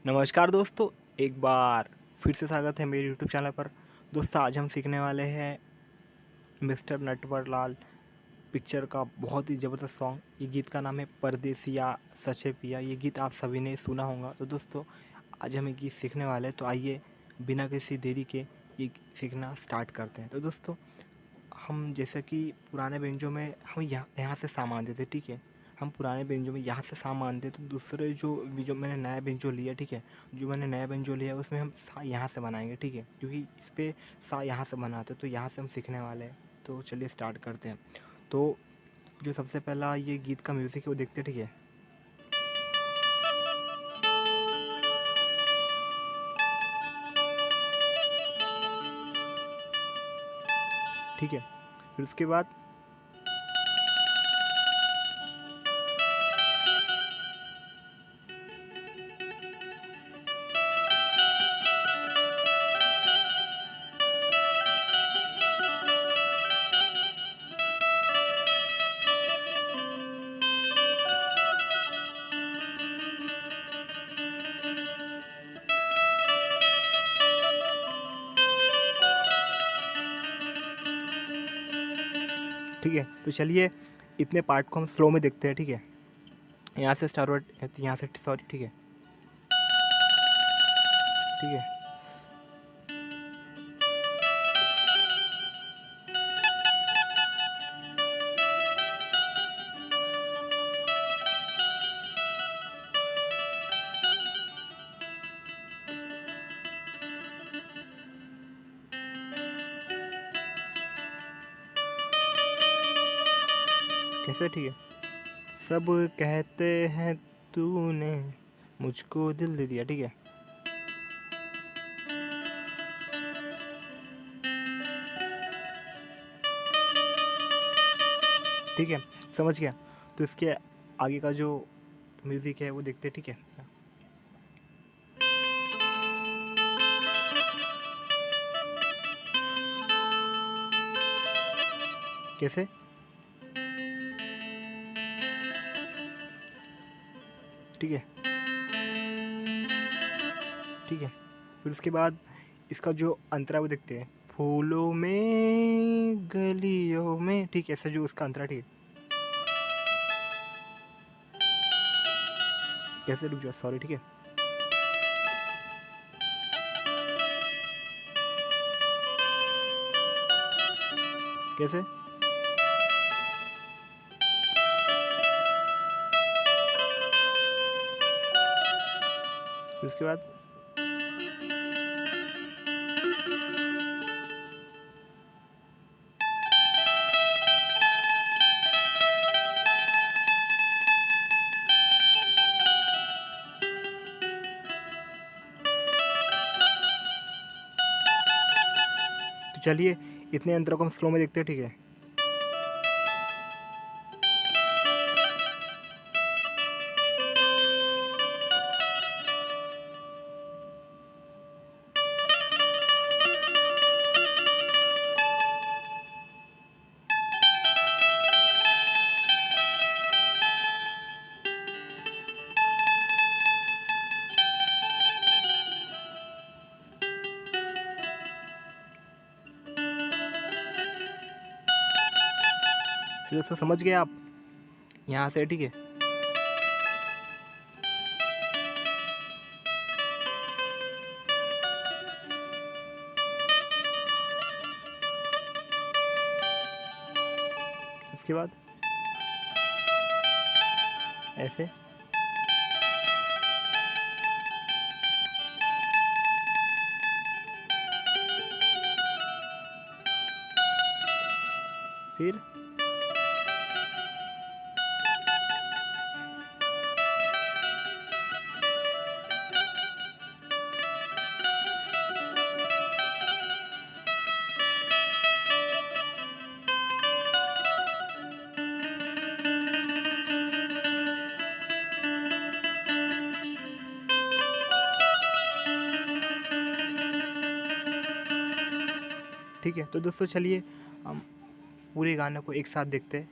नमस्कार दोस्तों, एक बार फिर से स्वागत है मेरे यूट्यूब चैनल पर। दोस्तों आज हम सीखने वाले हैं मिस्टर नटवरलाल पिक्चर का बहुत ही ज़बरदस्त सॉन्ग। ये गीत का नाम है परदेसिया सचे पिया। ये गीत आप सभी ने सुना होगा। तो दोस्तों आज हम ये गीत सीखने वाले हैं, तो आइए बिना किसी देरी के ये सीखना स्टार्ट करते हैं। तो दोस्तों हम जैसे कि पुराने बेंचों में हम यहाँ यहाँ से सा मानते थे, ठीक है। हम पुराने बेंचों में यहाँ से सा मानते, तो दूसरे जो मैंने नया बेंचो लिया, ठीक है। जो मैंने नया बेंचो लिया उसमें हम सा यहाँ से बनाएंगे, ठीक है, क्योंकि इस पे सा यहाँ से बनाते तो यहाँ से हम सीखने वाले हैं। तो चलिए स्टार्ट करते हैं। तो जो सबसे पहला ये गीत का म्यूज़िक है वो देखते हैं, ठीक है। ठीक है, फिर उसके बाद ठीक है। तो चलिए इतने पार्ट को हम स्लो में देखते हैं, ठीक है। यहाँ से स्टार्ट, यहाँ से सॉरी, ठीक है, ठीक है। कैसे, ठीक है। सब कहते हैं तूने मुझको दिल दे दिया, ठीक है। ठीक है, समझ गया। तो इसके आगे का जो म्यूज़िक है वो देखते हैं, ठीक है। कैसे, ठीक है, ठीक है। फिर उसके बाद इसका जो अंतरा वो देखते हैं, फूलों में गलियों में, ठीक है। ऐसा जो उसका अंतरा, ठीक है। कैसे, रुक जाओ, सॉरी, ठीक है। कैसे, फिर उसके बाद तो चलिए इतने अंतरों को हम स्लो में देखते हैं, ठीक है। फिर दोस्तों समझ गए आप यहाँ से, ठीक है। इसके बाद ऐसे, फिर ठीक है। तो दोस्तों चलिए हम पूरे गाने को एक साथ देखते हैं।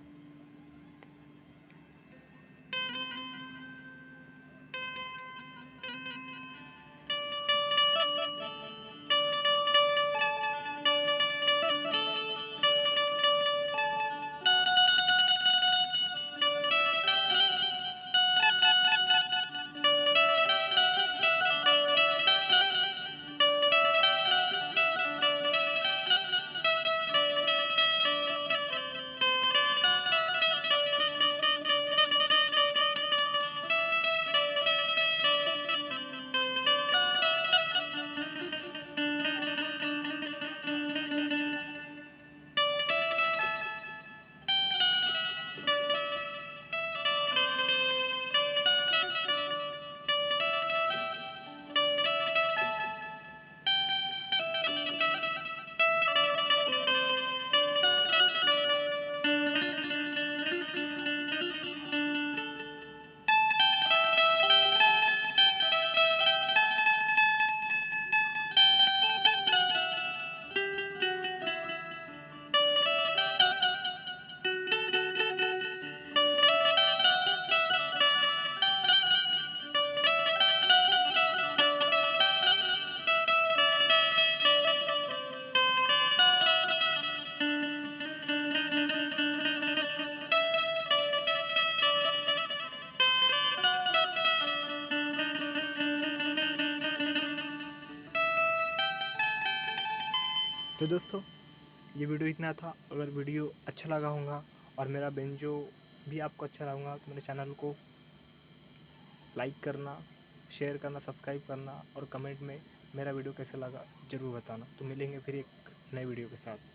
तो दोस्तों ये वीडियो इतना था। अगर वीडियो अच्छा लगा होगा और मेरा बेंजो भी आपको अच्छा लगा होगा तो मेरे चैनल को लाइक करना, शेयर करना, सब्सक्राइब करना और कमेंट में मेरा वीडियो कैसा लगा ज़रूर बताना। तो मिलेंगे फिर एक नए वीडियो के साथ।